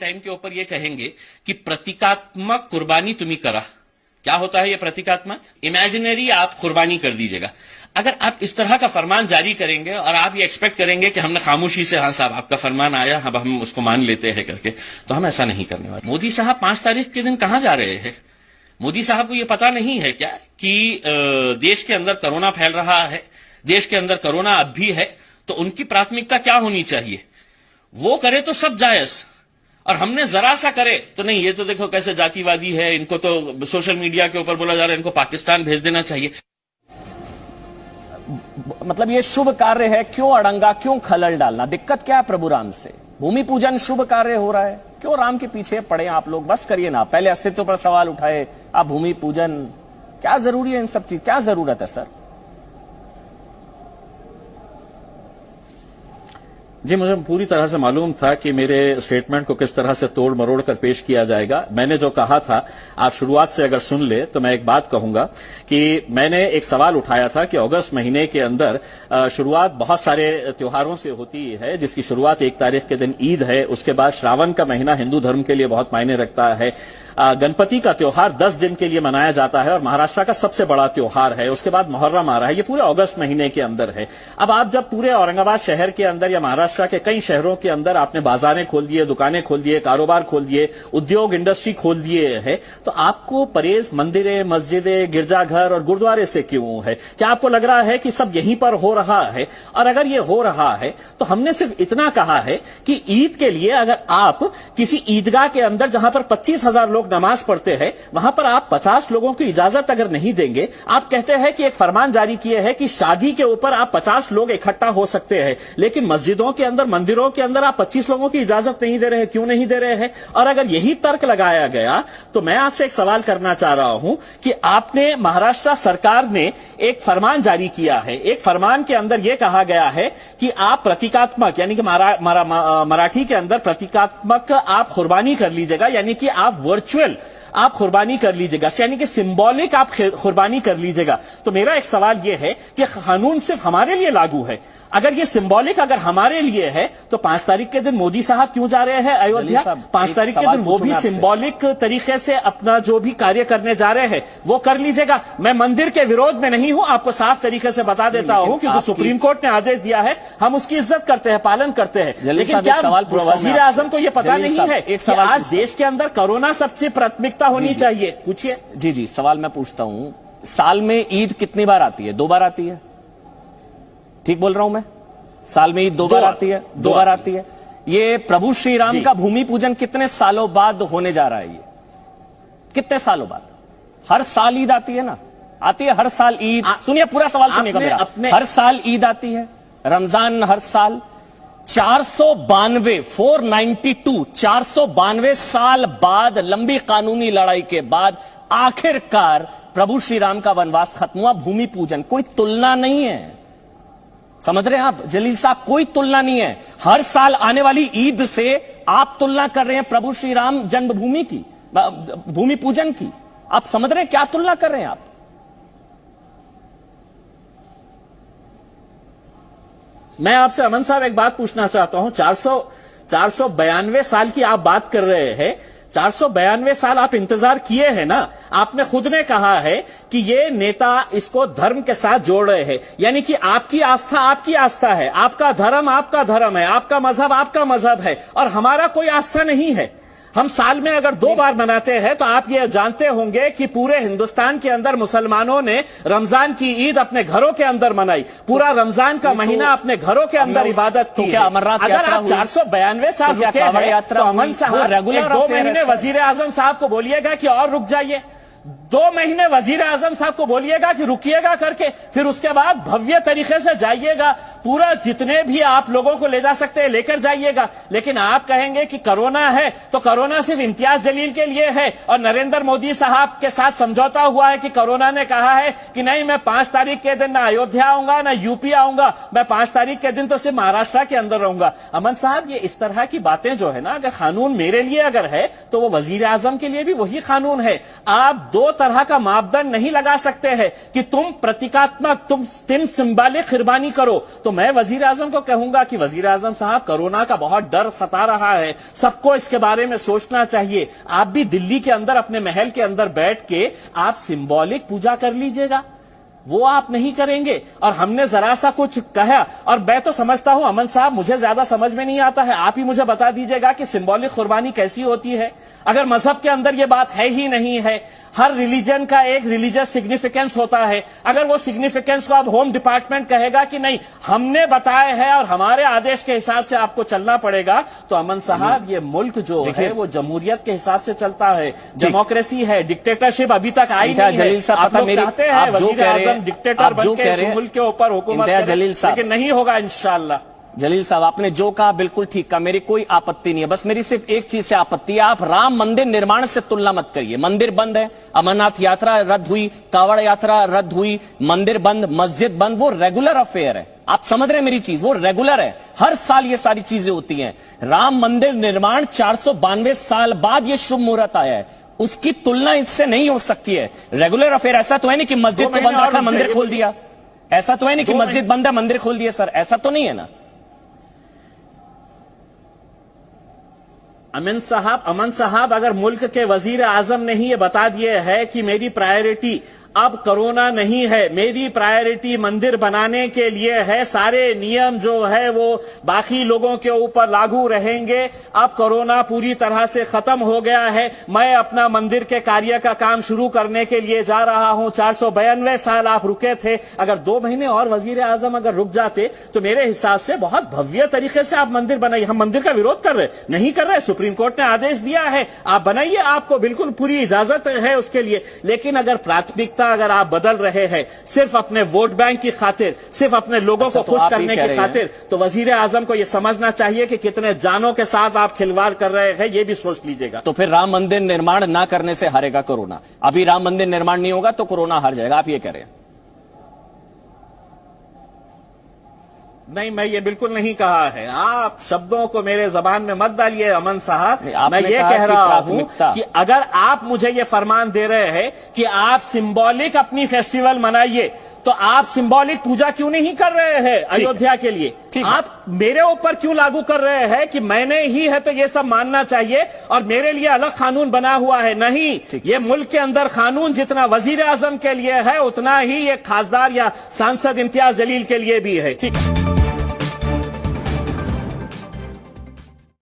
Time के ऊपर ये कहेंगे कि प्रतीकात्मक कुर्बानी तुम्ही करा। क्या होता है ये प्रतीकात्मक? इमेजिनरी आप कुर्बानी कर दीजिएगा। अगर आप इस तरह का फरमान जारी करेंगे और आप ये एक्सपेक्ट करेंगे कि हमने खामोशी से, हाँ साहब आपका फरमान आया, अब हम उसको मान लेते हैं करके, तो हम ऐसा नहीं करने वाले। मोदी साहब 5 तारीख के दिन कहां जा रहे हैं? मोदी साहब को ये पता नहीं है क्या कि देश के अंदर कोरोना फैल रहा है, देश के अंदर कोरोना अब भी है, तो उनकी प्राथमिकता क्या होनी चाहिए? वो करे तो सब जायज, और हमने जरा सा करे तो नहीं, ये तो देखो कैसे जातिवादी है, इनको तो सोशल मीडिया के ऊपर बोला जा रहा है इनको पाकिस्तान भेज देना चाहिए। मतलब ये शुभ कार्य है, क्यों अड़ंगा, क्यों खलल डालना? दिक्कत क्या है प्रभु राम से? भूमि पूजन शुभ कार्य हो रहा है, क्यों राम के पीछे पड़े आप लोग? बस करिए ना, पहले अस्तित्व पर सवाल उठाए, आप भूमि पूजन, क्या जरूरी है इन सब चीज, क्या जरूरत है सर? जी, मुझे पूरी तरह से मालूम था कि मेरे स्टेटमेंट को किस तरह से तोड़ मरोड़ कर पेश किया जाएगा। मैंने जो कहा था, आप शुरुआत से अगर सुन ले तो मैं एक बात कहूंगा कि मैंने एक सवाल उठाया था कि अगस्त महीने के अंदर शुरुआत बहुत सारे त्योहारों से होती है, जिसकी शुरुआत 1 तारीख के दिन ईद है, उसके बाद श्रावण का महीना हिंदू धर्म के लिए बहुत मायने रखता है, गणपति का त्योहार 10 दिन के लिए मनाया जाता है और महाराष्ट्र का सबसे बड़ा त्योहार है, उसके बाद मुहर्रम आ रहा है, ये पूरे अगस्त महीने के अंदर है। अब आप जब पूरे औरंगाबाद शहर के अंदर या महाराष्ट्र के कई शहरों के अंदर आपने बाजारें खोल दिए, दुकानें खोल दिए, कारोबार खोल दिए, उद्योग इंडस्ट्री खोल दिए हैं, तो आपको परहेज मंदिरें, मस्जिदें, गिरजाघर और गुरुद्वारे से क्यों है? क्या आपको लग रहा है कि सब यहीं पर हो रहा है? और अगर ये हो रहा है तो हमने सिर्फ इतना कहा है कि ईद के लिए अगर आप किसी ईदगाह के अंदर जहां पर 25,000 लोग नमाज पढ़ते हैं, वहां पर आप 50 लोगों की इजाजत अगर नहीं देंगे, आप कहते हैं कि एक फरमान जारी किए है कि शादी के ऊपर आप 50 लोग इकट्ठा हो सकते हैं, लेकिन मस्जिदों के अंदर, मंदिरों के अंदर आप 25 लोगों की इजाजत नहीं दे रहे हैं, क्यों नहीं दे रहे हैं? और अगर यही तर्क लगाया गया तो मैं आपसे एक सवाल करना चाह रहा हूं कि आपने, महाराष्ट्र सरकार ने एक फरमान जारी किया है, एक फरमान के अंदर यह कहा गया है कि आप प्रतीकात्मक, यानी कि मराठी के अंदर प्रतीकात्मक आप कुर्बानी कर लीजिएगा, यानी कि आप वर्चुअल आप कुर्बानी कर लीजिएगा, यानी कि सिंबॉलिक आप कुर्बानी कर लीजिएगा। तो मेरा एक सवाल यह है कि कानून सिर्फ हमारे लिए लागू है, अगर ये सिंबॉलिक अगर हमारे लिए है तो 5 तारीख के दिन मोदी साहब क्यों जा रहे हैं अयोध्या? 5 तारीख के दिन वो भी सिंबॉलिक तरीके से अपना जो भी कार्य करने जा रहे हैं वो कर लीजिएगा। मैं मंदिर के विरोध में नहीं हूं, आपको साफ तरीके से बता देता हूं, क्योंकि सुप्रीम कोर्ट ने आदेश दिया है, हम उसकी इज्जत करते हैं, पालन करते हैं। लेकिन क्या वजीर आजम को यह पता नहीं है कि आज देश के अंदर कोरोना सबसे प्राथमिकता होनी चाहिए? पूछिए। जी जी, सवाल मैं पूछता हूं, साल में ईद कितनी बार आती है? 2 बार आती है, ठीक बोल रहा हूं मैं? साल में ईद 2 बार आती है, 2 बार आती है। ये प्रभु श्री राम का भूमि पूजन कितने सालों बाद होने जा रहा है? ये कितने सालों बाद? हर साल ईद आती है ना, आती है हर साल ईद। सुनिए, पूरा सवाल सुनिएगा मेरा। हर साल ईद आती है, रमजान हर साल। 492 492 साल बाद, लंबी कानूनी लड़ाई के बाद आखिरकार प्रभु श्री राम का वनवास खत्म हुआ। भूमि पूजन कोई तुलना नहीं है, समझ रहे हैं आप जलील साहब? कोई तुलना नहीं है। हर साल आने वाली ईद से आप तुलना कर रहे हैं प्रभु श्री राम जन्मभूमि की, भूमि पूजन की। आप समझ रहे हैं क्या तुलना कर रहे हैं आप? मैं आपसे अमन साहब एक बात पूछना चाहता हूं। 492 साल की आप बात कर रहे हैं, 492 साल आप इंतजार किए हैं ना। आपने खुद ने कहा है कि ये नेता इसको धर्म के साथ जोड़ रहे हैं, यानी कि आपकी आस्था है, आपका धर्म है, आपका मजहब है, और हमारा कोई आस्था नहीं है। हम साल में अगर 2 बार मनाते हैं तो आप ये जानते होंगे कि पूरे हिंदुस्तान के अंदर मुसलमानों ने रमजान की ईद अपने घरों के अंदर मनाई, पूरा रमजान का महीना अपने घरों के अंदर इबादत की। क्या अमरनाथ अगर आप 492 साल रुके हैं तो अमन साहब रेगुलर 2 महीने वजीर आजम साहब को बोलिएगा कि और रुक जाइए, 2 महीने वजीर आजम साहब को बोलिएगा कि रुकिएगा करके, फिर उसके बाद भव्य तरीके से जाइएगा, पूरा जितने भी आप लोगों को ले जा सकते हैं लेकर जाइएगा। लेकिन आप कहेंगे कि कोरोना है तो कोरोना सिर्फ इम्तियाज जलील के लिए है, और नरेंद्र मोदी साहब के साथ समझौता हुआ है कि कोरोना ने कहा है कि नहीं, मैं 5 तारीख के दिन ना अयोध्या आऊंगा ना यूपी आऊंगा, मैं 5 तारीख के दिन तो सिर्फ महाराष्ट्र के अंदर रहूंगा। अमन साहब, ये इस तरह की बातें जो है ना, अगर कानून मेरे लिए अगर है तो वो वजीर आजम के लिए भी वही कानून है। आप दो तरह का मापदंड नहीं लगा सकते हैं कि तुम प्रतीकात्मक, तुम सिंबॉलिक कुर्बानी करो। तो मैं वजीर आजम को कहूंगा कि वजीर आजम साहब, कोरोना का बहुत डर सता रहा है, सबको इसके बारे में सोचना चाहिए। आप भी दिल्ली के अंदर अपने महल के अंदर बैठ के आप सिंबॉलिक पूजा कर लीजिएगा, वो आप नहीं करेंगे। और हमने जरा सा कुछ कहा, और मैं तो समझता हूं अमन साहब, मुझे ज्यादा समझ में नहीं आता है, आप ही मुझे बता दीजिएगा कि सिंबॉलिक कुर्बानी कैसी होती है। अगर मजहब के अंदर ये बात है ही नहीं है, हर रिलीजन का एक रिलीजियस सिग्निफिकेंस होता है, अगर वो सिग्निफिकेंस को अब होम डिपार्टमेंट कहेगा कि नहीं हमने बताए हैं और हमारे आदेश के हिसाब से आपको चलना पड़ेगा, तो अमन साहब ये मुल्क जो है वो जमहूरियत के हिसाब से चलता है, डेमोक्रेसी है, डिक्टेटरशिप अभी तक आई नहीं है। आप लोग चाहते हैं वजीर आजम डिक्टेटर बन के इस मुल्क के ऊपर हुकूमत करे, लेकिन नहीं होगा इंशाअल्लाह। जलील साहब, आपने जो कहा बिल्कुल ठीक कहा, मेरी कोई आपत्ति नहीं है, बस मेरी सिर्फ एक चीज से आपत्ति है, आप राम मंदिर निर्माण से तुलना मत करिए। मंदिर बंद है, अमरनाथ यात्रा रद्द हुई, कावड़ यात्रा रद्द हुई, मंदिर बंद, मस्जिद बंद, वो रेगुलर अफेयर है। आप समझ रहे हैं मेरी चीज, वो रेगुलर है, हर साल ये सारी चीजें होती हैं। राम मंदिर निर्माण 492 साल बाद ये शुभ मुहूर्त आया है, उसकी तुलना इससे नहीं हो सकती है। रेगुलर अफेयर ऐसा तो है नहीं कि मस्जिद तो बंद रखा मंदिर खोल दिया, ऐसा तो है नहीं कि मस्जिद बंद है मंदिर खोल दिया सर, ऐसा तो नहीं है ना। अमन साहब, अगर मुल्क के वजीर आजम ने ही ये बता दिए है कि मेरी प्रायोरिटी अब कोरोना नहीं है, मेरी प्रायोरिटी मंदिर बनाने के लिए है, सारे नियम जो है वो बाकी लोगों के ऊपर लागू रहेंगे, अब कोरोना पूरी तरह से खत्म हो गया है, मैं अपना मंदिर के कार्य का काम शुरू करने के लिए जा रहा हूं। 492 साल आप रुके थे, अगर 2 महीने और वजीर आजम अगर रुक जाते तो मेरे हिसाब से बहुत भव्य तरीके से आप मंदिर बनाइए। हम मंदिर का विरोध कर रहे नहीं कर रहे, सुप्रीम कोर्ट ने आदेश दिया है, आप बनाइए, आपको बिल्कुल पूरी इजाजत है उसके लिए। लेकिन अगर प्राथमिकता अगर आप बदल रहे हैं सिर्फ अपने वोट बैंक की खातिर, सिर्फ अपने लोगों को खुश करने की खातिर, तो वजीर आजम को यह समझना चाहिए कि कितने जानों के साथ आप खिलवाड़ कर रहे हैं, ये भी सोच लीजिएगा। तो फिर राम मंदिर निर्माण ना करने से हारेगा कोरोना, अभी राम मंदिर निर्माण नहीं होगा तो कोरोना हार जाएगा, आप ये कह रहे हैं? नहीं, मैं ये बिल्कुल नहीं कहा है, आप शब्दों को मेरे जबान में मत डालिए अमन साहब। मैं ये कह रहा हूं कि अगर आप मुझे ये फरमान दे रहे हैं कि आप सिंबॉलिक अपनी फेस्टिवल मनाइए, तो आप सिंबॉलिक पूजा क्यों नहीं कर रहे हैं अयोध्या के लिए? आप मेरे ऊपर क्यों लागू कर रहे हैं कि मैंने ही है तो ये सब मानना चाहिए और मेरे लिए अलग कानून बना हुआ है? नहीं, ये मुल्क के अंदर कानून जितना वजीर आजम के लिए है उतना ही एक खासदार या सांसद इम्तियाज जलील के लिए भी है। ठीक है।